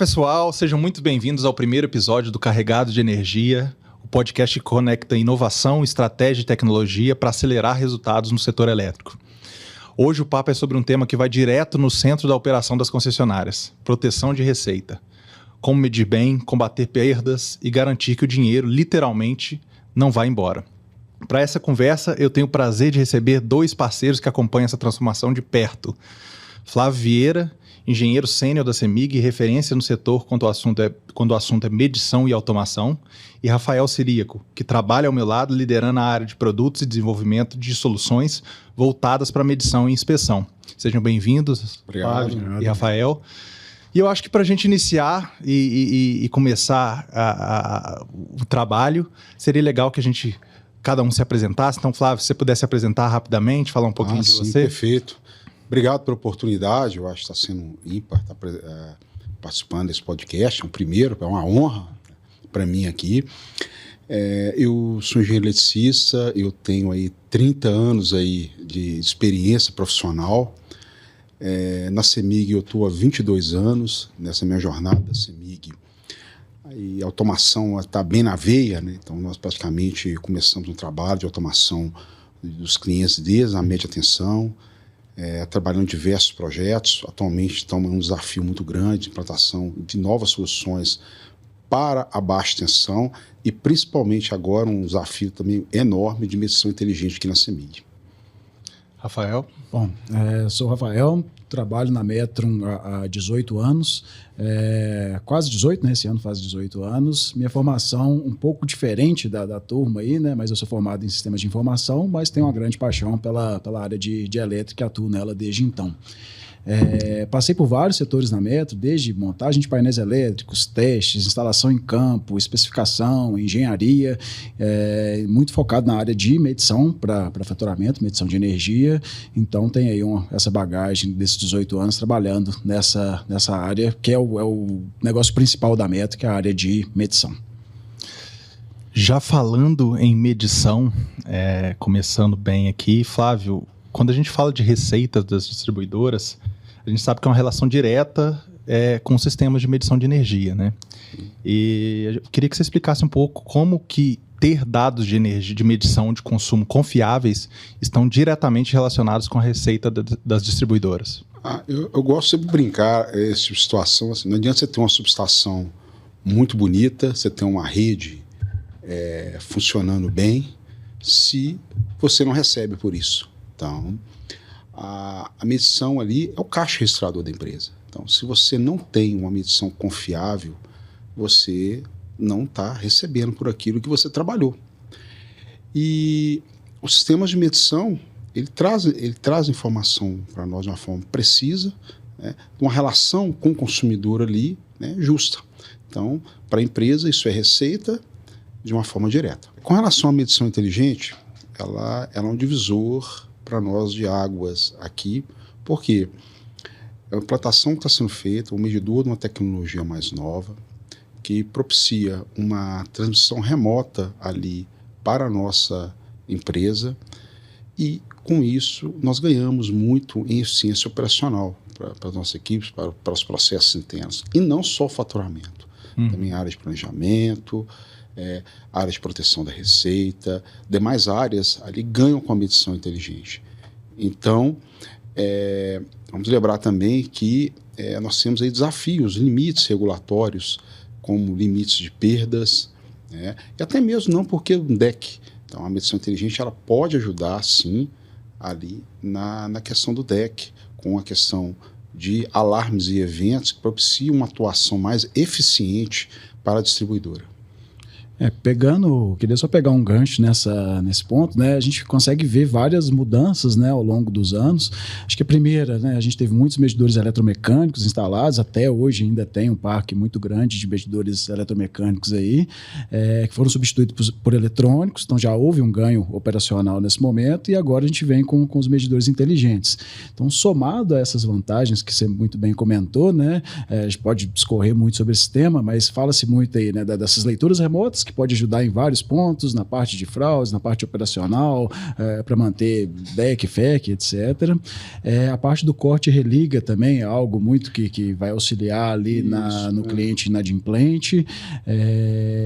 pessoal, sejam muito bem-vindos ao primeiro episódio do Carregado de Energia, o podcast que conecta inovação, estratégia e tecnologia para acelerar resultados no setor elétrico. Hoje o papo é sobre um tema que vai direto no centro da operação das concessionárias, proteção de receita. Como medir bem, combater perdas e garantir que o dinheiro, literalmente, não vai embora. Para essa conversa, eu tenho o prazer de receber dois parceiros que acompanham essa transformação de perto. Flávio Vieira, engenheiro sênior da CEMIG e referência no setor quando o assunto é medição e automação, e Rafael Ciríaco, que trabalha ao meu lado liderando a área de produtos e desenvolvimento de soluções voltadas para medição e inspeção. Sejam bem-vindos, Flávio e Rafael. E eu acho que para a gente iniciar e começar o trabalho, seria legal que cada um se apresentasse. Então, Flávio, se você pudesse se apresentar rapidamente, falar um pouquinho de você. Perfeito. Obrigado pela oportunidade, eu acho que está sendo ímpar estar participando desse podcast, é um primeiro, é uma honra para mim aqui. Eu sou engenheiro eletricista, eu tenho aí 30 anos aí de experiência profissional. Na CEMIG eu estou há 22 anos, nessa minha jornada da CEMIG. A automação está bem na veia, né? Então nós praticamente começamos um trabalho de automação dos clientes desde a média tensão, trabalhando em diversos projetos. Atualmente estamos em um desafio muito grande de implantação de novas soluções para a baixa tensão e principalmente agora um desafio também enorme de medição inteligente aqui na CEMIG. Rafael? Bom, sou o Rafael, trabalho na Metron há 18 anos, quase 18, né? Esse ano faz 18 anos. Minha formação um pouco diferente da turma aí, né? Mas eu sou formado em sistemas de informação, mas tenho uma grande paixão pela área de elétrica e atuo nela desde então. Passei por vários setores na Metro, desde montagem de painéis elétricos, testes, instalação em campo, especificação, engenharia, muito focado na área de medição para faturamento, medição de energia. Então tem aí essa bagagem desses 18 anos trabalhando nessa área, que é o negócio principal da Metro, que é a área de medição. Já falando em medição, começando bem aqui, Flávio, quando a gente fala de receitas das distribuidoras, a gente sabe que é uma relação direta com sistemas de medição de energia, né? E eu queria que você explicasse um pouco como que ter dados de energia, de medição de consumo confiáveis estão diretamente relacionados com a receita das distribuidoras. Eu gosto sempre de brincar essa tipo de situação. Assim, não adianta você ter uma subestação muito bonita, você ter uma rede funcionando bem, se você não recebe por isso. Então, a medição ali é o caixa registrador da empresa. Então, se você não tem uma medição confiável, você não está recebendo por aquilo que você trabalhou. E os sistemas de medição, ele traz informação para nós de uma forma precisa, né, uma relação com o consumidor ali, né, justa. Então, para a empresa, isso é receita de uma forma direta. Com relação à medição inteligente, ela é um divisor para nós de águas aqui, porque a implantação que está sendo feita, o medidor de uma tecnologia mais nova, que propicia uma transmissão remota ali para a nossa empresa, e com isso nós ganhamos muito em eficiência operacional para as nossas equipes, para os processos internos, e não só faturamento, também área de planejamento, área de proteção da receita, demais áreas ali ganham com a medição inteligente. Então, vamos lembrar também que nós temos aí desafios, limites regulatórios, como limites de perdas, né? E até mesmo não porque um DEC. Então, a medição inteligente ela pode ajudar, sim, ali na questão do DEC, com a questão de alarmes e eventos que propiciam uma atuação mais eficiente para a distribuidora. Queria só pegar um gancho nesse ponto, né? A gente consegue ver várias mudanças, né, ao longo dos anos. Acho que a primeira, né, a gente teve muitos medidores eletromecânicos instalados, até hoje ainda tem um parque muito grande de medidores eletromecânicos aí, que foram substituídos por eletrônicos, então já houve um ganho operacional nesse momento, e agora a gente vem com os medidores inteligentes. Então, somado a essas vantagens que você muito bem comentou, né, a gente pode discorrer muito sobre esse tema, mas fala-se muito aí, né, dessas leituras remotas que que pode ajudar em vários pontos, na parte de fraudes, na parte operacional, para manter DEC, FEC, etc. A parte do corte e religa também é algo muito que vai auxiliar ali no cliente inadimplente.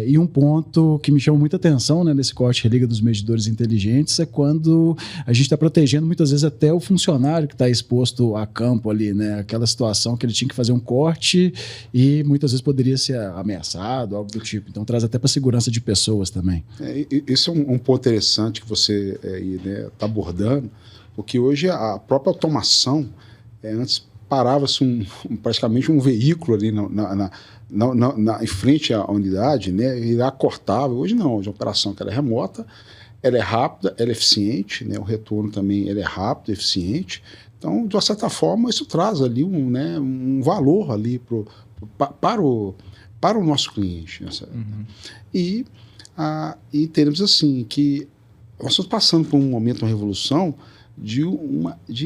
E um ponto que me chama muita atenção, né, nesse corte e religa dos medidores inteligentes é quando a gente está protegendo muitas vezes até o funcionário que está exposto a campo ali, né? Aquela situação que ele tinha que fazer um corte e muitas vezes poderia ser ameaçado, algo do tipo. Então traz até para a segurança de pessoas também. Esse é um ponto interessante que você está abordando, porque hoje a própria automação, antes parava-se praticamente um veículo ali em frente à unidade, né, e lá cortava. Hoje não, hoje a operação que ela é remota, ela é rápida, ela é eficiente, né, o retorno também ele é rápido, eficiente. Então, de uma certa forma, isso traz ali um valor ali para o nosso cliente. Né, e entendemos assim que nós estamos passando por um momento, uma revolução de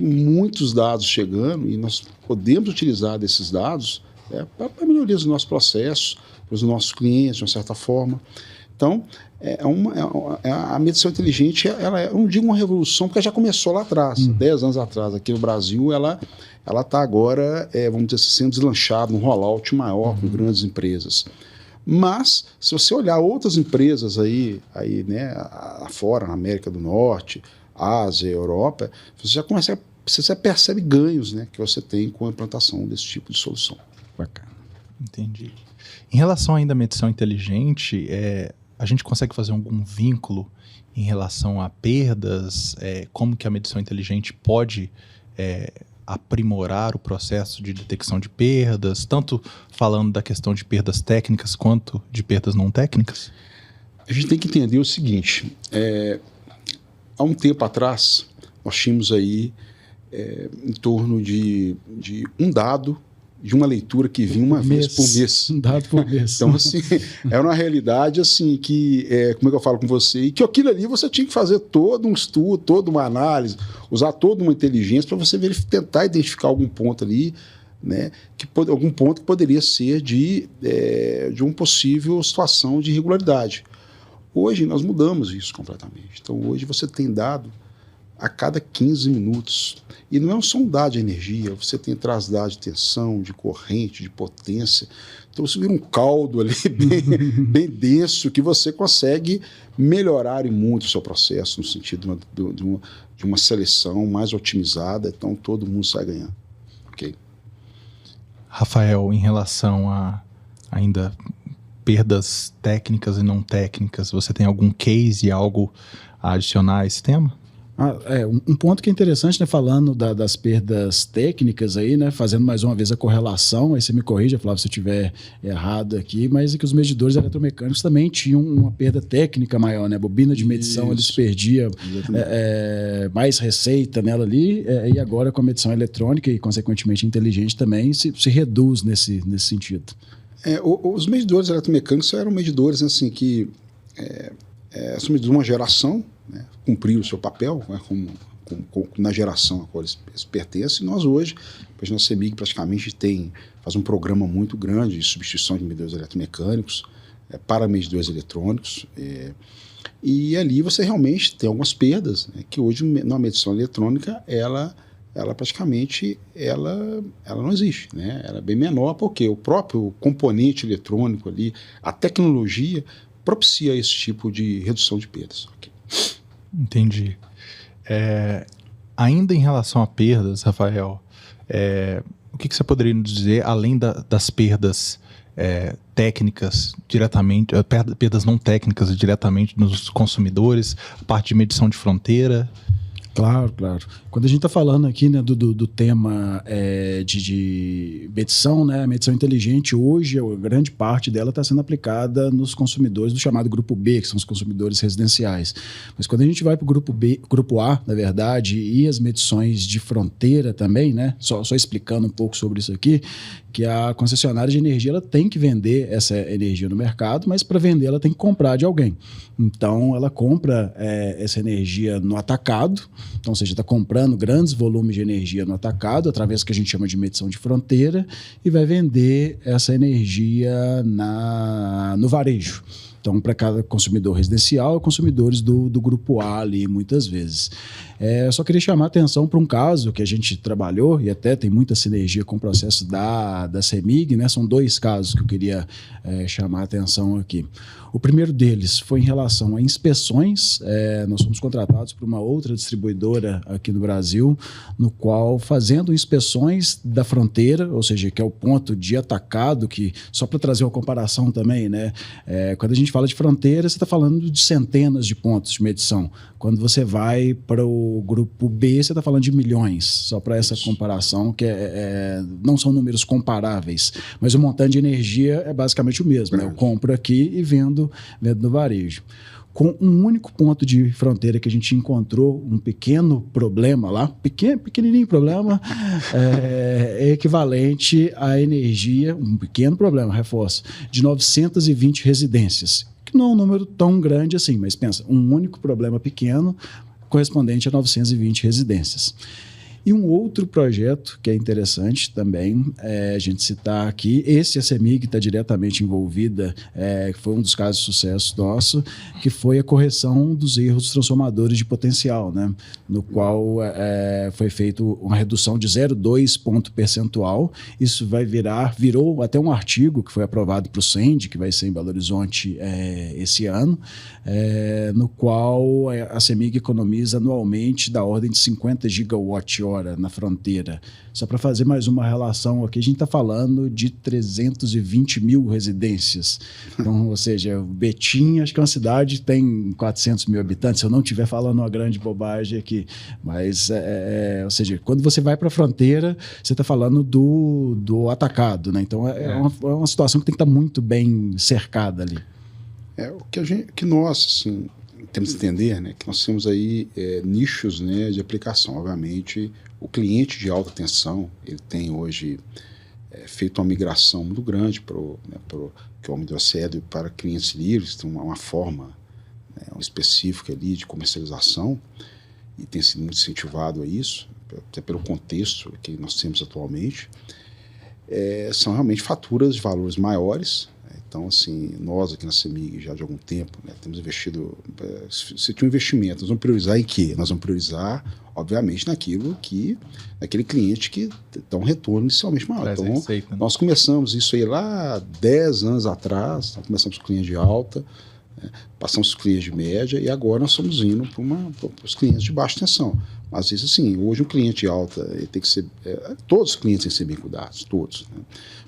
muitos dados chegando, e nós podemos utilizar desses dados para melhoria dos nossos processos, para os nossos clientes, de uma certa forma. Então, a medição inteligente, ela não digo uma revolução, porque já começou lá atrás, 10 anos atrás. Aqui no Brasil, ela está agora, vamos dizer assim, sendo deslanchada, um rollout maior com grandes empresas. Mas, se você olhar outras empresas aí né, fora, na América do Norte, Ásia, Europa, você já percebe ganhos, né, que você tem com a implantação desse tipo de solução. Bacana. Entendi. Em relação ainda à medição inteligente, a gente consegue fazer algum vínculo em relação a perdas? Como que a medição inteligente pode aprimorar o processo de detecção de perdas, tanto falando da questão de perdas técnicas quanto de perdas não técnicas? A gente tem que entender o seguinte, há um tempo atrás, nós tínhamos aí em torno de um dado de uma leitura que vinha uma vez por mês. Um dado por mês. Então, assim, era uma realidade assim que, como é que eu falo com você, e que aquilo ali você tinha que fazer todo um estudo, toda uma análise, usar toda uma inteligência para você tentar identificar algum ponto ali, né, algum ponto que poderia ser de uma possível situação de irregularidade. Hoje nós mudamos isso completamente. Então hoje você tem dado a cada 15 minutos. E não é só um dado de energia, você tem dado de tensão, de corrente, de potência. Então você vira um caldo ali bem denso que você consegue melhorar em muito o seu processo no sentido de uma seleção mais otimizada. Então todo mundo sai ganhando. Ok? Rafael, em relação a ainda perdas técnicas e não técnicas, você tem algum case, algo a adicionar a esse tema? Um ponto que é interessante, né, falando das perdas técnicas aí, né, fazendo mais uma vez a correlação, aí você me corrija, Flávio, se eu estiver errado aqui, mas é que os medidores eletromecânicos também tinham uma perda técnica maior, né, a bobina de medição eles perdiam mais receita nela ali, e agora com a medição eletrônica e consequentemente inteligente também se reduz nesse sentido. Os medidores eletromecânicos eram medidores assim que são medidores de uma geração, né, cumpriram o seu papel, né, na geração a qual eles pertencem. E nós hoje, a nossa CEMIG praticamente faz um programa muito grande de substituição de medidores eletromecânicos para medidores eletrônicos. E ali você realmente tem algumas perdas, né, que hoje na medição eletrônica ela praticamente não existe, né? Ela é bem menor porque o próprio componente eletrônico ali, a tecnologia propicia esse tipo de redução de perdas. Okay. Entendi. Ainda em relação a perdas, Rafael, o que você poderia nos dizer além das perdas técnicas diretamente, perdas não técnicas diretamente nos consumidores, a parte de medição de fronteira? Claro, claro. Quando a gente está falando aqui, né, do tema de medição, né, medição inteligente, hoje a grande parte dela está sendo aplicada nos consumidores do chamado grupo B, que são os consumidores residenciais. Mas quando a gente vai para o grupo A, na verdade, e as medições de fronteira também, né, só explicando um pouco sobre isso aqui, que a concessionária de energia ela tem que vender essa energia no mercado, mas para vender ela tem que comprar de alguém. Então ela compra essa energia no atacado, então, ou seja, está comprando grandes volumes de energia no atacado, através do que a gente chama de medição de fronteira, e vai vender essa energia no varejo. Então, para cada consumidor residencial, consumidores do grupo A ali, muitas vezes. Eu só queria chamar a atenção para um caso que a gente trabalhou, e até tem muita sinergia com o processo da CEMIG, né? São 2 casos que eu queria chamar a atenção aqui. O primeiro deles foi em relação a inspeções. Nós fomos contratados por uma outra distribuidora aqui no Brasil, no qual, fazendo inspeções da fronteira, ou seja, que é o ponto de atacado, que, só para trazer uma comparação também, né? Quando a gente fala de fronteira, você está falando de centenas de pontos de medição. Quando você vai para o grupo B, você está falando de milhões, só para essa comparação, que não são números comparáveis, mas o montante de energia é basicamente o mesmo, né? Eu compro aqui e vendo no varejo. Com um único ponto de fronteira que a gente encontrou um pequeno problema lá, pequenininho problema, é equivalente à energia, um pequeno problema, reforço, de 920 residências, que não é um número tão grande assim, mas pensa, um único problema pequeno correspondente a 920 residências. E um outro projeto que é interessante também, a gente citar aqui, a CEMIG está diretamente envolvida, que foi um dos casos de sucesso nosso, que foi a correção dos erros dos transformadores de potencial, né? No qual foi feita uma redução de 0,2 ponto percentual. Isso virou até um artigo que foi aprovado para o CEND, que vai ser em Belo Horizonte esse ano, no qual a CEMIG economiza anualmente da ordem de 50 gigawatt-hora na fronteira. Só para fazer mais uma relação aqui, a gente está falando de 320 mil residências. Então, ou seja, Betim, acho que é uma cidade que tem 400 mil habitantes, se eu não estiver falando uma grande bobagem aqui. Mas, ou seja, quando você vai para a fronteira, você está falando do atacado, né? Então, é uma situação que tem que estar muito bem cercada ali. O que nós, assim, temos que entender, né, que nós temos aí nichos, né, de aplicação. Obviamente, o cliente de alta tensão, ele tem hoje feito uma migração muito grande que é o hidrocédio para clientes livres, tem uma forma, né, específica ali de comercialização, e tem sido muito incentivado a isso, até pelo contexto que nós temos atualmente. São realmente faturas de valores maiores. Então, assim, nós aqui na CEMIG já de algum tempo, né, temos investido. Se tinha um investimento, nós vamos priorizar em quê? Nós vamos priorizar, obviamente, naquele cliente que dá um retorno inicialmente maior. Então, receita, né? Nós começamos isso aí lá 10 anos atrás, nós começamos com clientes de alta, né, passamos para os clientes de média, e agora nós estamos indo para os clientes de baixa tensão. Mas isso, assim, hoje um cliente de alta ele tem que ser. Todos os clientes têm que ser bem cuidados, todos, né?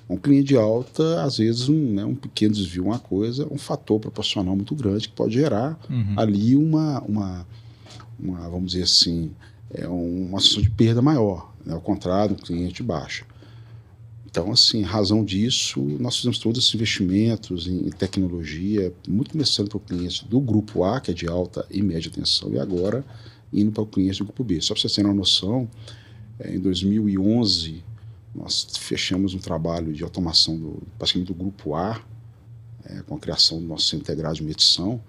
Um cliente de alta, às vezes, um pequeno desvio, uma coisa, um fator proporcional muito grande que pode gerar ali vamos dizer assim, uma situação de perda maior, né? Ao contrário, um cliente de baixa. Então, assim, em razão disso, nós fizemos todos esses investimentos em tecnologia, muito começando para o cliente do grupo A, que é de alta e média tensão, e agora indo para o cliente do grupo B. Só para vocês terem uma noção, em 2011, nós fechamos um trabalho de automação praticamente do grupo A, com a criação do nosso centro integrado de medição.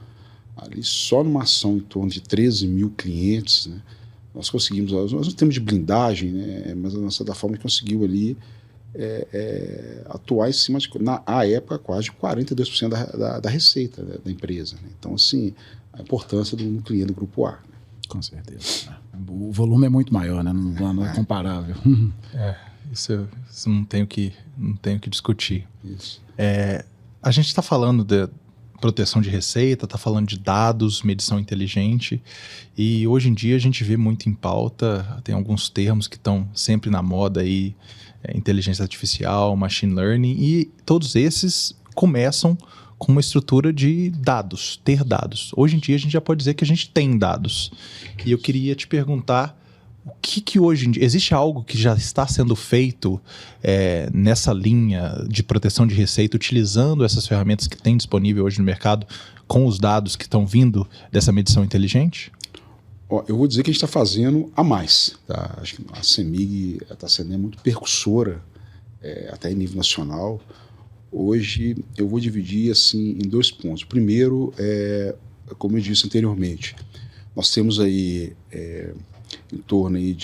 Ali, só numa ação em torno de 13 mil clientes, né, nós conseguimos, nós não temos de blindagem, né, mas a nossa da forma que conseguiu ali atuar em cima de, na época, quase 42% da receita, né, da empresa, né? Então, assim, a importância do cliente do grupo A. Né? Com certeza. O volume é muito maior, né? Não é comparável. Isso não tenho que discutir. Isso. A gente está falando de proteção de receita, está falando de dados, medição inteligente, e hoje em dia a gente vê muito em pauta, tem alguns termos que estão sempre na moda aí, inteligência artificial, machine learning, e todos esses começam com uma estrutura de dados, ter dados. Hoje em dia a gente já pode dizer que a gente tem dados. E eu queria te perguntar, o que hoje em dia, existe algo que já está sendo feito nessa linha de proteção de receita, utilizando essas ferramentas que tem disponível hoje no mercado, com os dados que estão vindo dessa medição inteligente? Eu vou dizer que a gente está fazendo a mais. Tá? Acho que a CEMIG está sendo muito percussora, até em nível nacional. Hoje eu vou dividir assim, em 2 pontos. Primeiro, como eu disse anteriormente, nós temos aí em torno aí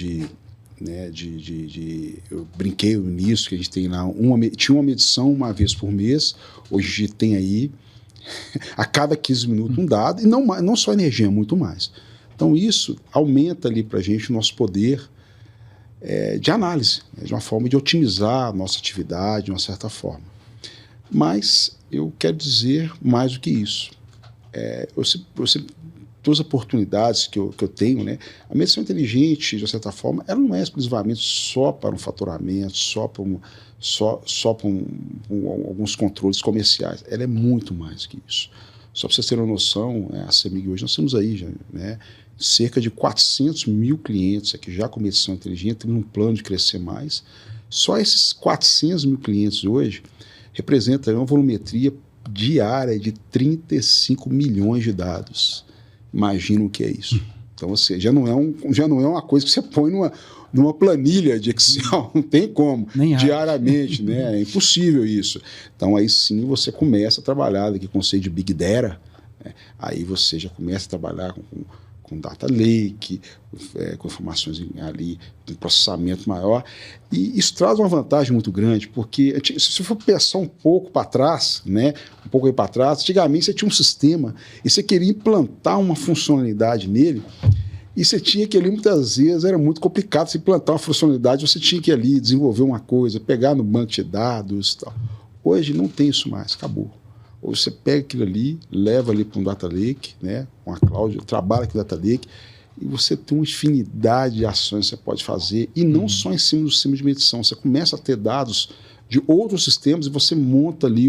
eu brinquei no início que a gente tem lá tinha uma medição uma vez por mês, hoje a gente tem aí a cada 15 minutos um dado, e não só energia, muito mais. Então isso aumenta ali para a gente o nosso poder de análise, né, de uma forma de otimizar a nossa atividade de uma certa forma. Mas eu quero dizer mais do que isso. Todas as oportunidades que eu tenho, né, a medição inteligente, de uma certa forma, ela não é exclusivamente só para um faturamento, só para alguns controles comerciais. Ela é muito mais que isso. Só para vocês terem uma noção, a CEMIG hoje, nós temos aí já, né, cerca de 400 mil clientes aqui já com medição inteligente, temos um plano de crescer mais. Só esses 400 mil clientes hoje representam uma volumetria diária de 35 milhões de dados. Imagina o que é isso. Então, ou seja, já não é uma coisa que você põe numa planilha de Excel, não tem como, diariamente, né? É impossível isso. Então, aí sim você começa a trabalhar aqui com o conceito de Big Data, né? Aí você já começa a trabalhar com data lake, com informações ali, com processamento maior. E isso traz uma vantagem muito grande, porque se você for pensar um pouco para trás, né, antigamente você tinha um sistema e você queria implantar uma funcionalidade nele, e você tinha que ali, muitas vezes, era muito complicado você implantar uma funcionalidade, você tinha que ali desenvolver uma coisa, pegar no banco de dados e tal. Hoje não tem isso mais, acabou. Ou você pega aquilo ali, leva ali para um data lake, né, uma cloud, trabalha com data lake, e você tem uma infinidade de ações que você pode fazer, e não só em cima do sistema de medição. Você começa a ter dados de outros sistemas e você monta ali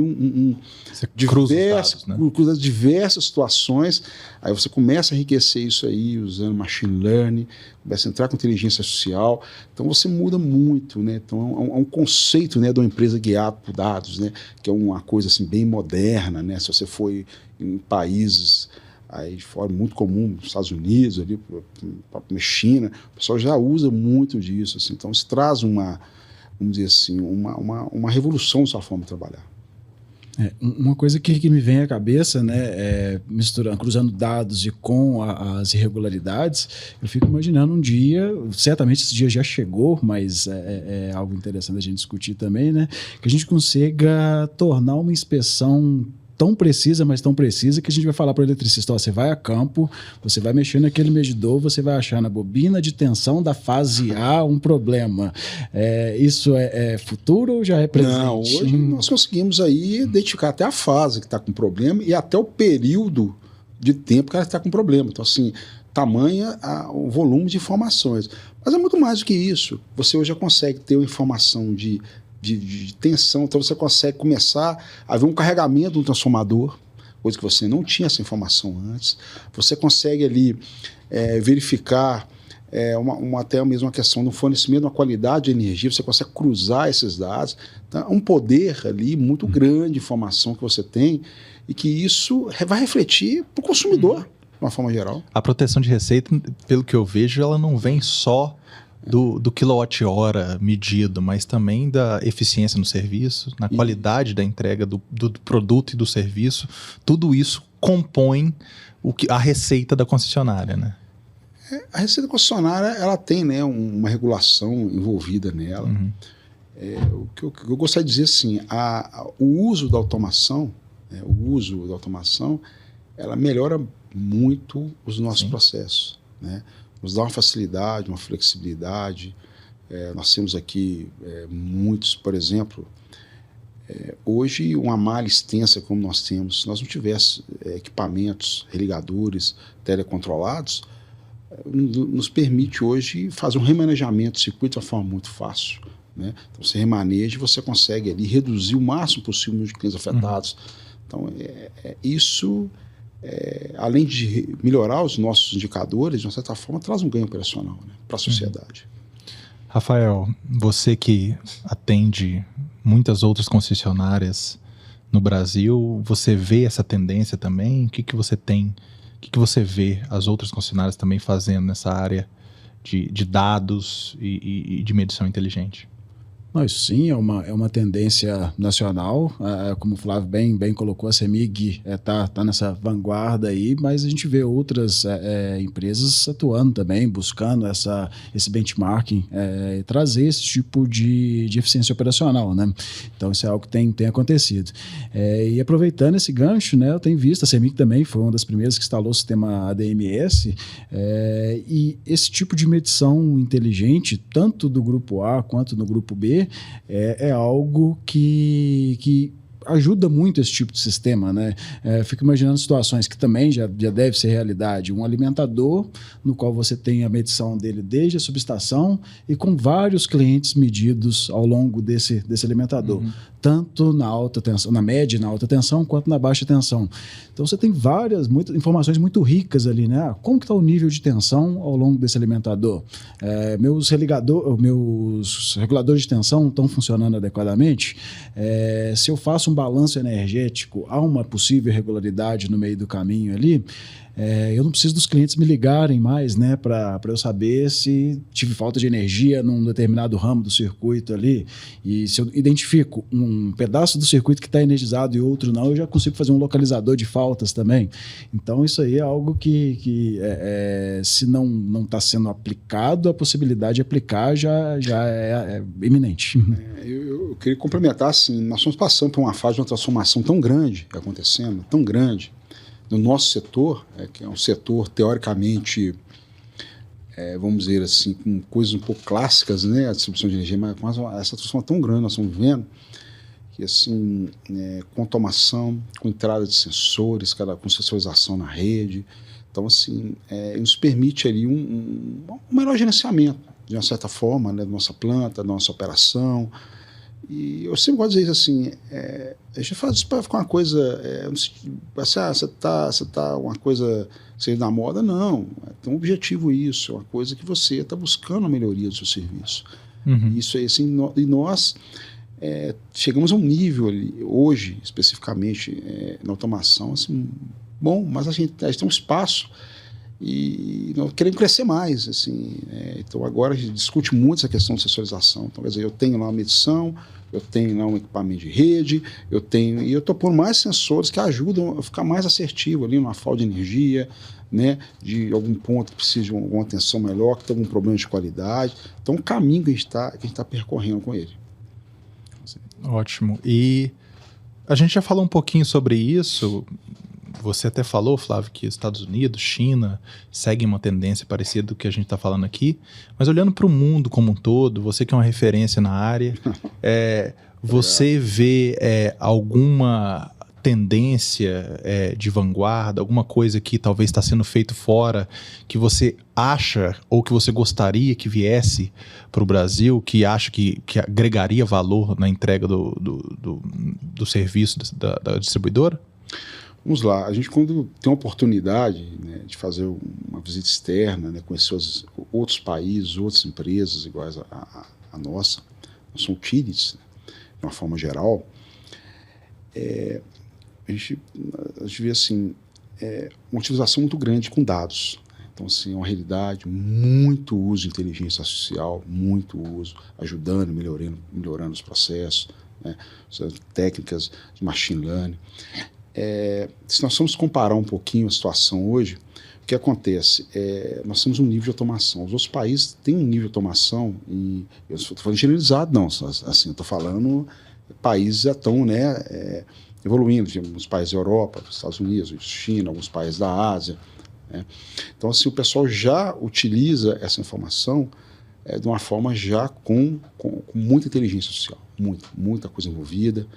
diversas situações. Aí você começa a enriquecer isso aí usando machine learning, começa a entrar com inteligência artificial. Então você muda muito, né? Então é um conceito, né, de uma empresa guiada por dados, né, que é uma coisa assim bem moderna, né? Se você for em países aí de fora, muito comum, nos Estados Unidos, ali, na China, o pessoal já usa muito disso. Assim. Então isso traz vamos dizer assim, uma revolução na sua forma de trabalhar. Uma coisa que me vem à cabeça, né, cruzando dados e com as irregularidades, eu fico imaginando um dia, certamente esse dia já chegou, mas é algo interessante a gente discutir também, né, que a gente consiga tornar uma inspeção tão precisa, mas tão precisa, que a gente vai falar para o eletricista, você vai a campo, você vai mexer naquele medidor, você vai achar na bobina de tensão da fase A um problema. Isso é futuro ou já é presente? Não, hoje nós conseguimos aí identificar até a fase que está com problema e até o período de tempo que ela está com problema. Então, assim, tamanha o volume de informações. Mas é muito mais do que isso. Você hoje já consegue ter uma informação de tensão, então você consegue começar a ver um carregamento de um transformador, coisa que você não tinha essa informação antes. Você consegue ali verificar até mesmo uma questão do fornecimento, uma qualidade de energia, você consegue cruzar esses dados. Então, é um poder ali muito grande de informação que você tem e que isso vai refletir para o consumidor, de uma forma geral. A proteção de receita, pelo que eu vejo, ela não vem só do quilowatt-hora medido, mas também da eficiência no serviço, na qualidade da entrega do produto e do serviço. Tudo isso compõe a receita da concessionária, né? A receita da concessionária, ela tem, né, uma regulação envolvida nela. O que eu gostaria de dizer assim, o uso da automação, ela melhora muito os nossos processos, né? Nos dá uma facilidade, uma flexibilidade. Nós temos aqui muitos, por exemplo, hoje uma malha extensa como nós temos, se nós não tivéssemos equipamentos, religadores, telecontrolados, nos permite hoje fazer um remanejamento de circuito de uma forma muito fácil, né? Então você remaneja e você consegue ali reduzir o máximo possível o número de clientes afetados. Então isso... além de melhorar os nossos indicadores, de uma certa forma, traz um ganho operacional, né, para a sociedade. Rafael, você que atende muitas outras concessionárias no Brasil, você vê essa tendência também? O que você tem, o que você vê as outras concessionárias também fazendo nessa área de dados e de medição inteligente? Não, isso sim é uma tendência nacional, como o Flávio bem colocou, a CEMIG tá nessa vanguarda aí, mas a gente vê outras empresas atuando também, buscando esse benchmarking, trazer esse tipo de eficiência operacional, né? Então isso é algo que tem acontecido. E aproveitando esse gancho, né, eu tenho visto, a CEMIG também foi uma das primeiras que instalou o sistema ADMS, e esse tipo de medição inteligente, tanto do grupo A quanto no grupo B, é algo que ajuda muito esse tipo de sistema, né? Fico imaginando situações que também já deve ser realidade. Um alimentador no qual você tem a medição dele desde a subestação e com vários clientes medidos ao longo desse alimentador. Tanto na alta tensão, na média e na alta tensão, quanto na baixa tensão. Então você tem muitas informações muito ricas ali, né? Como que está o nível de tensão ao longo desse alimentador? Meus reguladores de tensão estão funcionando adequadamente? Se eu faço um balanço energético, há uma possível irregularidade no meio do caminho ali, eu não preciso dos clientes me ligarem mais, né, para eu saber se tive falta de energia num determinado ramo do circuito ali, e se eu identifico um pedaço do circuito que está energizado e outro não, eu já consigo fazer um localizador de faltas também. Então isso aí é algo que se não está sendo aplicado, a possibilidade de aplicar já é iminente. Eu queria complementar, assim, nós estamos passando por uma fase de uma transformação tão grande acontecendo, tão grande, no nosso setor, que é um setor teoricamente, vamos dizer assim, com coisas um pouco clássicas, né, a distribuição de energia, mas essa transformação é tão grande, nós estamos vendo, que assim, com automação, com entrada de sensores, com sensorização na rede, então assim, nos permite ali um melhor gerenciamento, de uma certa forma, né, da nossa planta, da nossa operação. E eu sempre gosto de dizer isso assim, a gente faz isso para ficar uma coisa, você tá uma coisa seja da moda, não, tem um objetivo isso, é uma coisa que você está buscando a melhoria do seu serviço. Isso aí, assim, e nós chegamos a um nível ali, hoje, especificamente, na automação, assim, bom, mas a gente tem um espaço e nós queremos crescer mais, assim, então agora a gente discute muito essa questão de sensorização. Então, quer dizer, eu tenho lá uma medição, eu tenho lá um equipamento de rede, e eu estou pondo mais sensores que ajudam a ficar mais assertivo ali numa falta de energia, né, de algum ponto que precisa de alguma atenção melhor, que tem algum problema de qualidade. Então, o caminho que a gente está percorrendo com ele. Ótimo. E a gente já falou um pouquinho sobre isso. Você até falou, Flávio, que Estados Unidos, China, seguem uma tendência parecida do que a gente está falando aqui, mas olhando para o mundo como um todo, você que é uma referência na área, você vê alguma tendência de vanguarda, alguma coisa que talvez está sendo feito fora, que você acha ou que você gostaria que viesse para o Brasil, que acha que agregaria valor na entrega do serviço da distribuidora? Vamos lá, a gente quando tem a oportunidade, né, de fazer uma visita externa, né, conhecer outros países, outras empresas iguais à nossa, nós somos utilities, né, de uma forma geral, a gente vê assim, uma utilização muito grande com dados. Então, assim, é uma realidade, muito uso de inteligência artificial, muito uso, ajudando, melhorando os processos, né, técnicas de machine learning. Se nós formos comparar um pouquinho a situação hoje, o que acontece? Nós temos um nível de automação. Os outros países têm um nível de automação, e eu não estou falando generalizado, não. Assim, eu estou falando países já estão, né, evoluindo. Os países da Europa, Estados Unidos, China, alguns países da Ásia. Né? Então, assim, o pessoal já utiliza essa informação de uma forma já com muita inteligência artificial. Muita coisa envolvida.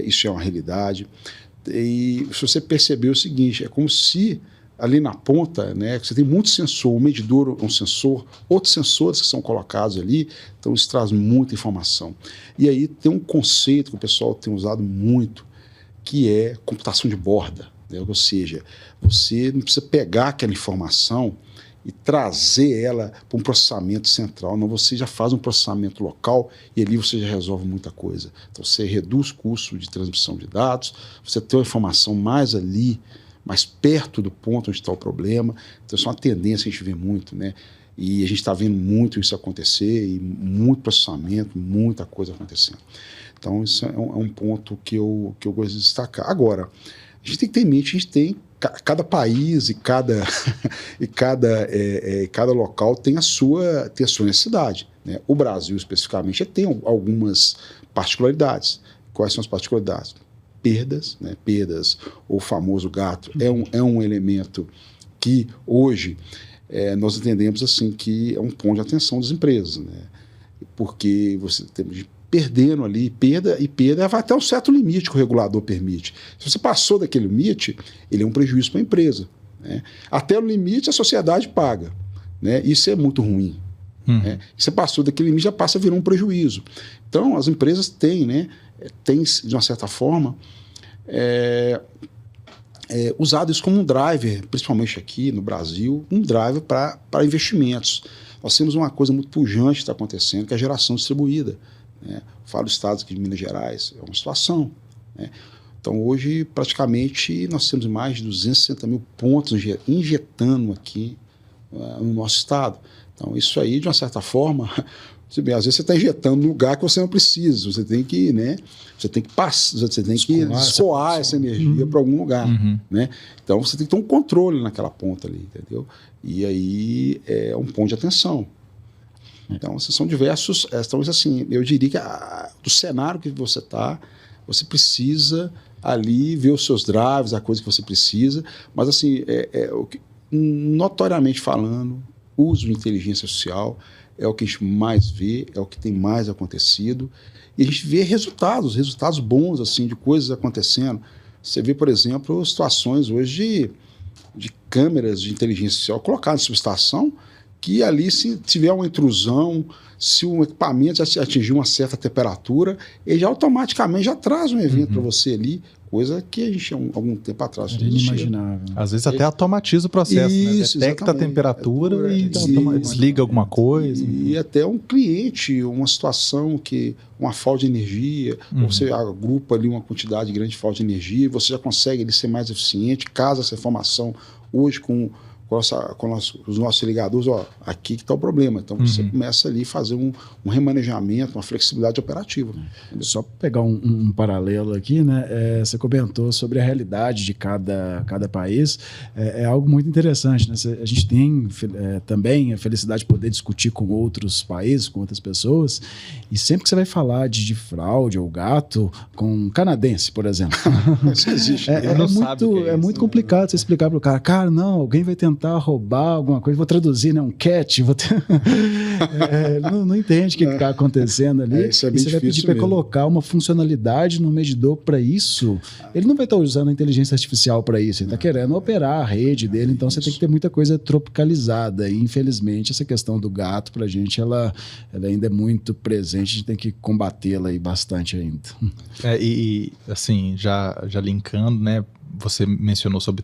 Isso é uma realidade. E se você perceber o seguinte, é como se ali na ponta, né, você tem muito sensor, um medidor, um sensor, outros sensores que são colocados ali, então isso traz muita informação. E aí tem um conceito que o pessoal tem usado muito, que é computação de borda, né? Ou seja, você não precisa pegar aquela informação e trazer ela para um processamento central, não, você já faz um processamento local e ali você já resolve muita coisa. Então você reduz o custo de transmissão de dados, você tem uma informação mais ali, mais perto do ponto onde está o problema. Então, isso é uma tendência que a gente vê muito, né? E a gente está vendo muito isso acontecer, e muito processamento, muita coisa acontecendo. Então, isso é um ponto que eu gosto de destacar. Agora, a gente tem que ter em mente, a gente tem cada país e cada local tem a sua necessidade, né? O Brasil, especificamente, tem algumas particularidades. Quais são as particularidades? Perdas, né? Perdas, o famoso gato, é um elemento que hoje nós entendemos assim que é um ponto de atenção das empresas, né? Porque você tem perdendo ali, perda vai até um certo limite que o regulador permite. Se você passou daquele limite, ele é um prejuízo para a empresa, né? Até o limite a sociedade paga, né? Isso é muito ruim. Né? Se você passou daquele limite, já passa a virar um prejuízo. Então, as empresas têm, né, de uma certa forma, usado isso como um driver, principalmente aqui no Brasil, um driver para investimentos. Nós temos uma coisa muito pujante que está acontecendo, que é a geração distribuída, né? Falo dos estados aqui de Minas Gerais, é uma situação, né? Então, hoje, praticamente, nós temos mais de 260 mil pontos injetando aqui no nosso estado. Então, isso aí, de uma certa forma, às vezes você está injetando no lugar que você não precisa, você tem que, né, você tem que escoar essa energia para algum lugar, né? Então, você tem que ter um controle naquela ponta ali, entendeu? E aí é um ponto de atenção. Então, são diversos. Então, assim, eu diria que do cenário que você está, você precisa ali ver os seus drives, a coisa que você precisa, mas, assim, notoriamente falando, o uso de inteligência artificial é o que a gente mais vê, é o que tem mais acontecido, e a gente vê resultados bons, assim, de coisas acontecendo. Você vê, por exemplo, situações hoje de câmeras de inteligência artificial colocadas em subestação, que ali, se tiver uma intrusão, se o equipamento já atingir uma certa temperatura, ele já automaticamente já traz um evento para você ali, coisa que a gente, algum tempo atrás, não imaginava. Às vezes até automatiza o processo, isso, né? Detecta a temperatura e desliga alguma coisa. E até um cliente, uma situação que uma falta de energia, você agrupa ali uma quantidade grande de falta de energia, você já consegue ali ser mais eficiente, casa essa informação hoje com os nossos ligadores, aqui que está o problema. Então, você começa ali a fazer um remanejamento, uma flexibilidade operativa. Só pegar um paralelo aqui, né? Você comentou sobre a realidade de cada país. É algo muito interessante, né? A gente tem também a felicidade de poder discutir com outros países, com outras pessoas, e sempre que você vai falar de fraude ou gato com um canadense, por exemplo, isso existe. É muito complicado você explicar para o cara, não, alguém vai tentar roubar alguma coisa, vou traduzir, né? Um cat, não entende o que está acontecendo ali. Isso é bem difícil. Você vai pedir para colocar uma funcionalidade no medidor para isso. Ele não vai estar usando a inteligência artificial para isso, ele está querendo operar a rede dele, então você tem que ter muita coisa tropicalizada. E, infelizmente, essa questão do gato, para a gente, ela ainda é muito presente, a gente tem que combatê-la aí bastante ainda. E assim, já linkando, né? Você mencionou sobre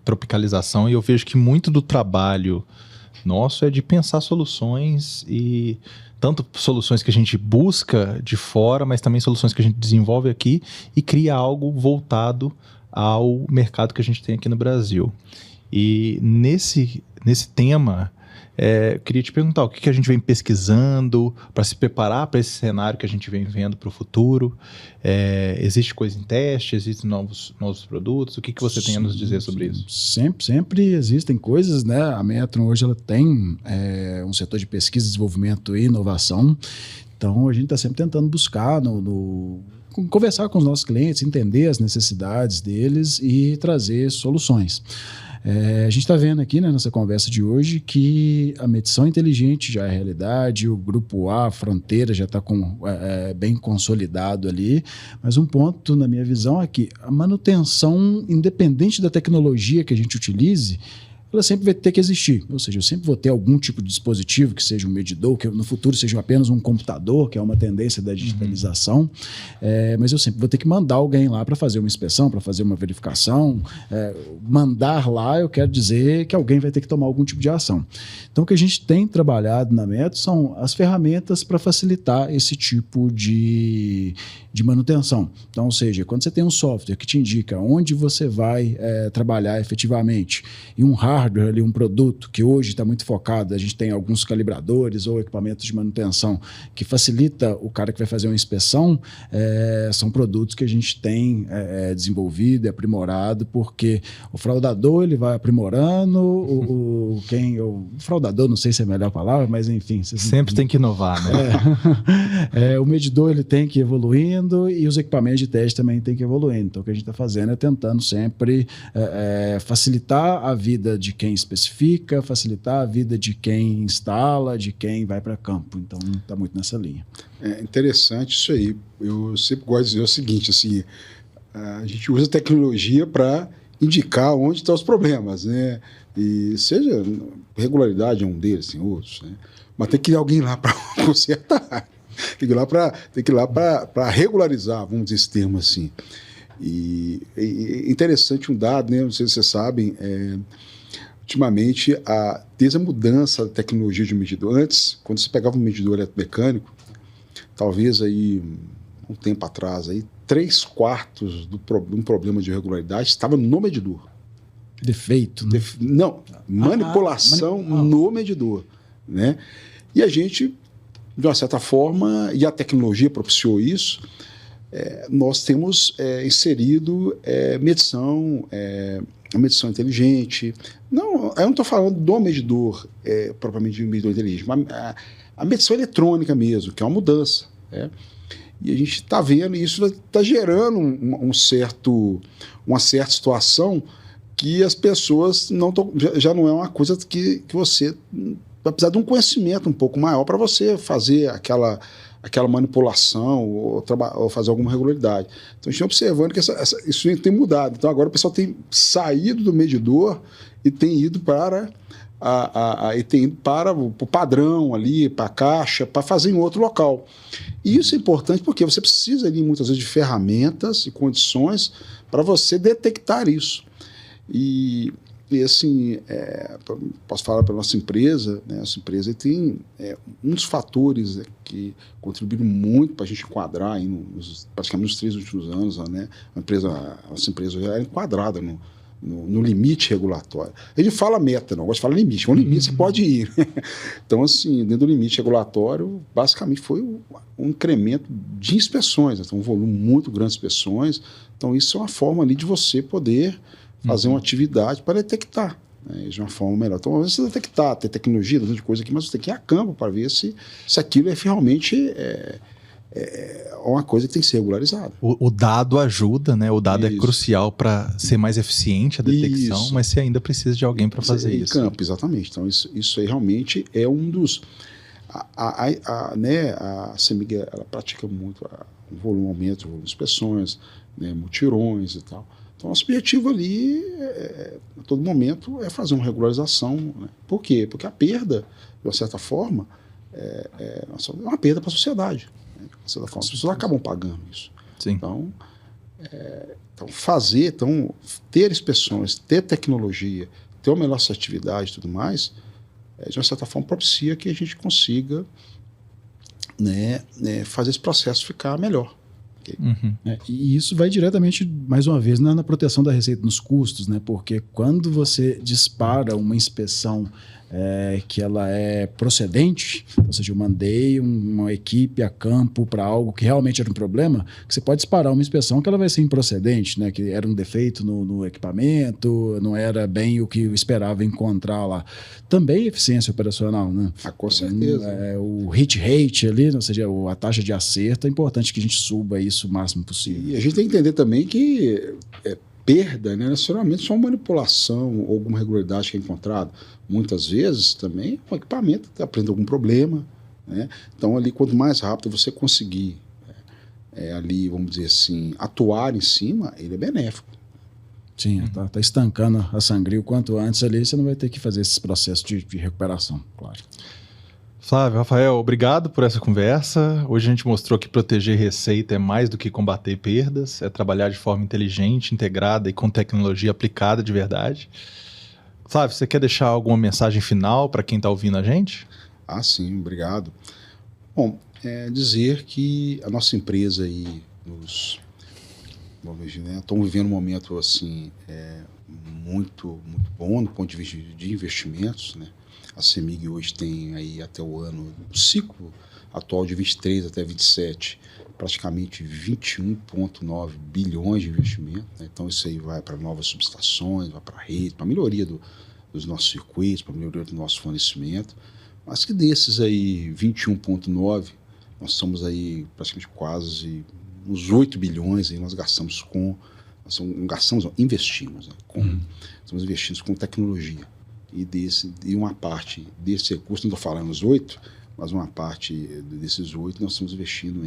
tropicalização, e eu vejo que muito do trabalho nosso é de pensar soluções, e tanto soluções que a gente busca de fora, mas também soluções que a gente desenvolve aqui e cria algo voltado ao mercado que a gente tem aqui no Brasil. E nesse tema, eu queria te perguntar o que a gente vem pesquisando para se preparar para esse cenário que a gente vem vendo para o futuro. Existe coisa em teste? Existem novos produtos? O que você tem a nos dizer sobre isso? Sempre existem coisas, né? A Metron hoje ela tem um setor de pesquisa, desenvolvimento e inovação. Então a gente está sempre tentando buscar conversar com os nossos clientes, entender as necessidades deles e trazer soluções. A gente está vendo aqui, né, nessa conversa de hoje, que a medição inteligente já é realidade, o grupo A, Fronteira, já está bem consolidado ali, mas um ponto, na minha visão, é que a manutenção, independente da tecnologia que a gente utilize, ela sempre vai ter que existir. Ou seja, eu sempre vou ter algum tipo de dispositivo que seja um medidor, que no futuro seja apenas um computador, que é uma tendência da digitalização, mas eu sempre vou ter que mandar alguém lá para fazer uma inspeção, para fazer uma verificação. Mandar lá, eu quero dizer que alguém vai ter que tomar algum tipo de ação. Então, o que a gente tem trabalhado na Metro são as ferramentas para facilitar esse tipo de manutenção. Então, ou seja, quando você tem um software que te indica onde você vai trabalhar efetivamente e um hardware ali, um produto que hoje está muito focado, a gente tem alguns calibradores ou equipamentos de manutenção que facilita o cara que vai fazer uma inspeção, são produtos que a gente tem desenvolvido e aprimorado, porque o fraudador ele vai aprimorando, o fraudador, não sei se é a melhor palavra, mas enfim. Sempre tem que inovar, né? O medidor ele tem que ir evoluindo e os equipamentos de teste também tem que ir evoluindo. Então, o que a gente está fazendo é tentando sempre facilitar a vida de quem especifica, facilitar a vida de quem instala, de quem vai para campo. Então, está muito nessa linha. É interessante isso aí. Eu sempre gosto de dizer o seguinte, assim, a gente usa tecnologia para indicar onde estão os problemas, né? E seja regularidade é um deles, tem outros, né? Mas tem que ir alguém lá para consertar. Tem que ir lá para regularizar, vamos dizer esse termo assim. E interessante um dado, né? Não sei se vocês sabem, ultimamente, desde a mudança da tecnologia de medidor, antes, quando você pegava um medidor eletromecânico, talvez aí, um tempo atrás, aí, 3/4 de um problema de irregularidade estava no medidor. Defeito, né? Não, manipulação no medidor, né? E a gente, de uma certa forma, e a tecnologia propiciou isso, nós temos inserido medição inteligente. Não, eu não estou falando do medidor, propriamente de um medidor inteligente, mas a medição eletrônica mesmo, que é uma mudança, né? E a gente está vendo isso, está gerando uma certa situação que as pessoas já não é uma coisa que você vai precisar de um conhecimento um pouco maior para você fazer aquela manipulação ou fazer alguma regularidade. Então a gente está observando que isso tem mudado. Então agora o pessoal tem saído do medidor e tem ido para o padrão ali, para a caixa, para fazer em outro local. E isso é importante porque você precisa ali muitas vezes de ferramentas e condições para você detectar isso. E assim, posso falar para a nossa empresa, né? Nossa empresa tem um dos fatores que contribuíram muito para a gente enquadrar aí praticamente nos 3 últimos anos, né? A nossa empresa já era enquadrada no limite regulatório. A gente fala meta, não, gosta de falar limite. Um limite você pode ir. Então, assim, dentro do limite regulatório, basicamente foi um incremento de inspeções, então um volume muito grande de inspeções. Então, isso é uma forma ali de você poder fazer uma atividade para detectar, né, de uma forma melhor. Então, às vezes você detectar, ter tecnologia, de coisa aqui, mas você tem que ir a campo para ver se aquilo realmente uma coisa que tem que ser regularizada. O dado ajuda, né? O dado é crucial para ser mais eficiente a detecção, mas você ainda precisa de alguém para fazer isso. Em campo, exatamente. Então, isso aí realmente é um dos... A CEMIG, ela pratica muito o aumento de volume de inspeções, né, mutirões e tal. Então, nosso objetivo ali, a todo momento, é fazer uma regularização. Né? Por quê? Porque a perda, de uma certa forma, é uma perda para a sociedade. Né? De certa forma, as pessoas acabam pagando isso. Sim. Então, ter inspeções, ter tecnologia, ter uma melhor assertividade e tudo mais, de uma certa forma, propicia que a gente consiga, né, fazer esse processo ficar melhor. Uhum. E isso vai diretamente, mais uma vez, na proteção da receita nos custos, né? Porque quando você dispara uma inspeção que ela é procedente, ou seja, eu mandei uma equipe a campo para algo que realmente era um problema, que você pode disparar uma inspeção que ela vai ser improcedente, né? Que era um defeito no equipamento, não era bem o que eu esperava encontrar lá. Também eficiência operacional, né? Com certeza. O hit rate ali, ou seja, a taxa de acerto, é importante que a gente suba isso o máximo possível. E a gente tem que entender também que perda, né, necessariamente só uma manipulação ou alguma regularidade que é encontrada. Muitas vezes também o equipamento apresenta algum problema, né? Então ali quanto mais rápido você conseguir ali, vamos dizer assim, atuar em cima, ele é benéfico. Sim, tá estancando a sangria o quanto antes ali, você não vai ter que fazer esses processos de recuperação, claro. Flávio, Rafael, obrigado por essa conversa. Hoje a gente mostrou que proteger receita é mais do que combater perdas, é trabalhar de forma inteligente, integrada e com tecnologia aplicada de verdade. Flávio, você quer deixar alguma mensagem final para quem está ouvindo a gente? Sim, obrigado. Bom, dizer que a nossa empresa aí, estamos vivendo um momento assim, muito bom do ponto de vista de investimentos, né? A CEMIG hoje tem aí até o ciclo atual de 23 até 27, praticamente 21,9 bilhões de investimento, né? Então isso aí vai para novas subestações, vai para a rede, para a melhoria dos nossos circuitos, para a melhoria do nosso fornecimento. Mas que desses aí 21,9, nós estamos aí praticamente quase uns 8 bilhões aí nós gastamos investimos, né? Estamos investindo com tecnologia. E uma parte desse recurso, não estou falando os 8, mas uma parte desses 8 nós estamos investindo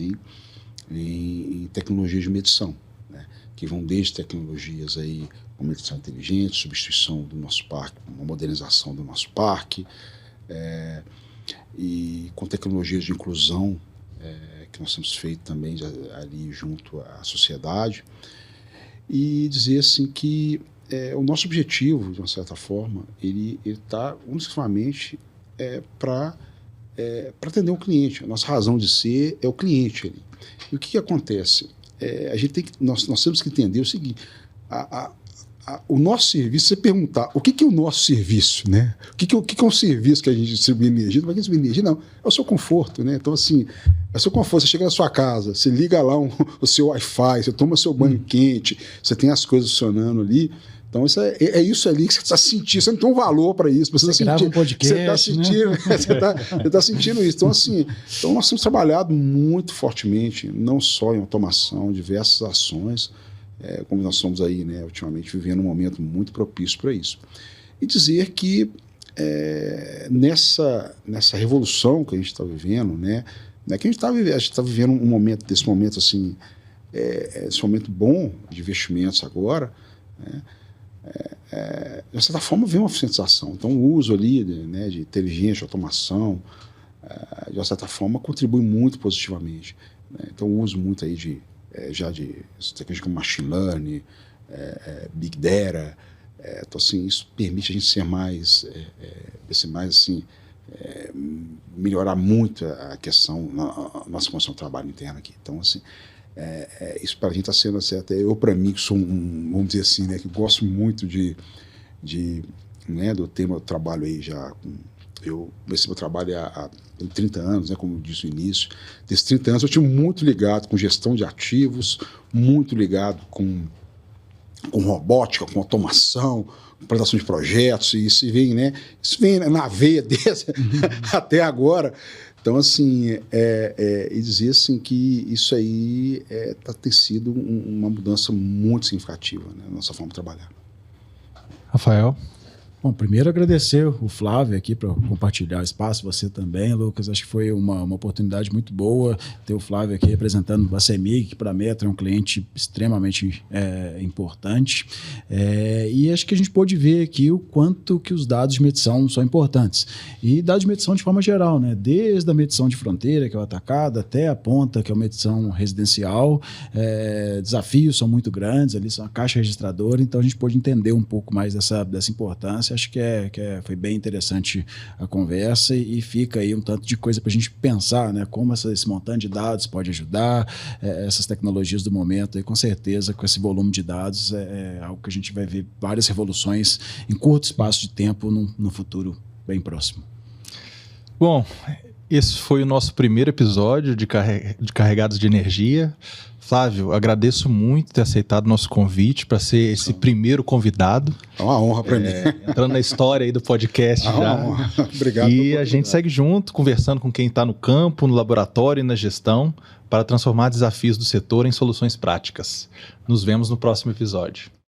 em tecnologias de medição, né? Que vão desde tecnologias aí, com medição inteligente, substituição do nosso parque, uma modernização do nosso parque, e com tecnologias de inclusão, que nós temos feito também ali junto à sociedade, e dizer assim que o nosso objetivo, de uma certa forma, ele está unicamente para atender o cliente. A nossa razão de ser é o cliente ali. E o que acontece? Nós temos que entender o seguinte: o nosso serviço, você perguntar o que é o nosso serviço, né? O que é um serviço que a gente distribui energia? Não vai distribuir energia, não. É o seu conforto, né? Então, assim, é o seu conforto. Você chega na sua casa, você liga lá o seu Wi-Fi, você toma seu banho quente, você tem as coisas funcionando ali. Então, é isso ali que você está sentindo. Você não tem um valor para isso. Você grava um podcast, você está sentindo, né? Você tá sentindo isso. Então, assim, nós temos trabalhado muito fortemente, não só em automação, diversas ações, como nós estamos aí, né, ultimamente vivendo um momento muito propício para isso. E dizer que nessa revolução que a gente está vivendo, né, que a gente está vivendo um momento, desse momento assim, esse momento bom de investimentos agora, né, de certa forma vem uma eficientização. Então o uso ali de inteligência, de automação, de uma certa forma contribui muito positivamente, né? Então o uso muito aí de tecnologias como machine learning, big data, então assim, isso permite a gente ser mais assim, melhorar muito a questão, a nossa condição de trabalho interna aqui. Então assim, isso para a gente está sendo certo. Eu, para mim, que sou vamos dizer assim, né, que gosto muito do tema do trabalho aí já. Eu comecei meu trabalho há 30 anos, né, como eu disse no início. Desses 30 anos eu estive muito ligado com gestão de ativos, muito ligado com robótica, com automação, implantação de projetos, e isso vem na veia desde até agora. Então, assim, e dizer assim, que isso aí tem sido uma mudança muito significativa, né, na nossa forma de trabalhar. Rafael? Bom, primeiro agradecer o Flávio aqui para compartilhar o espaço, você também, Lucas. Acho que foi uma oportunidade muito boa ter o Flávio aqui representando a CEMIG, que para a Metro é um cliente extremamente importante. E acho que a gente pôde ver aqui o quanto que os dados de medição são importantes. E dados de medição de forma geral, né? Desde a medição de fronteira, que é o atacado, até a ponta, que é a medição residencial. Desafios são muito grandes, ali são a caixa registradora, então a gente pôde entender um pouco mais dessa importância. Acho que foi bem interessante a conversa e fica aí um tanto de coisa para a gente pensar, né? Como esse montante de dados pode ajudar, essas tecnologias do momento, e com certeza com esse volume de dados é algo que a gente vai ver várias revoluções em curto espaço de tempo no futuro bem próximo. Bom, esse foi o nosso primeiro episódio de Carregados de Energia. Flávio, agradeço muito ter aceitado o nosso convite para ser esse primeiro convidado. É uma honra para mim. Entrando na história aí do podcast já. Obrigado. E a gente segue junto, conversando com quem está no campo, no laboratório e na gestão, para transformar desafios do setor em soluções práticas. Nos vemos no próximo episódio.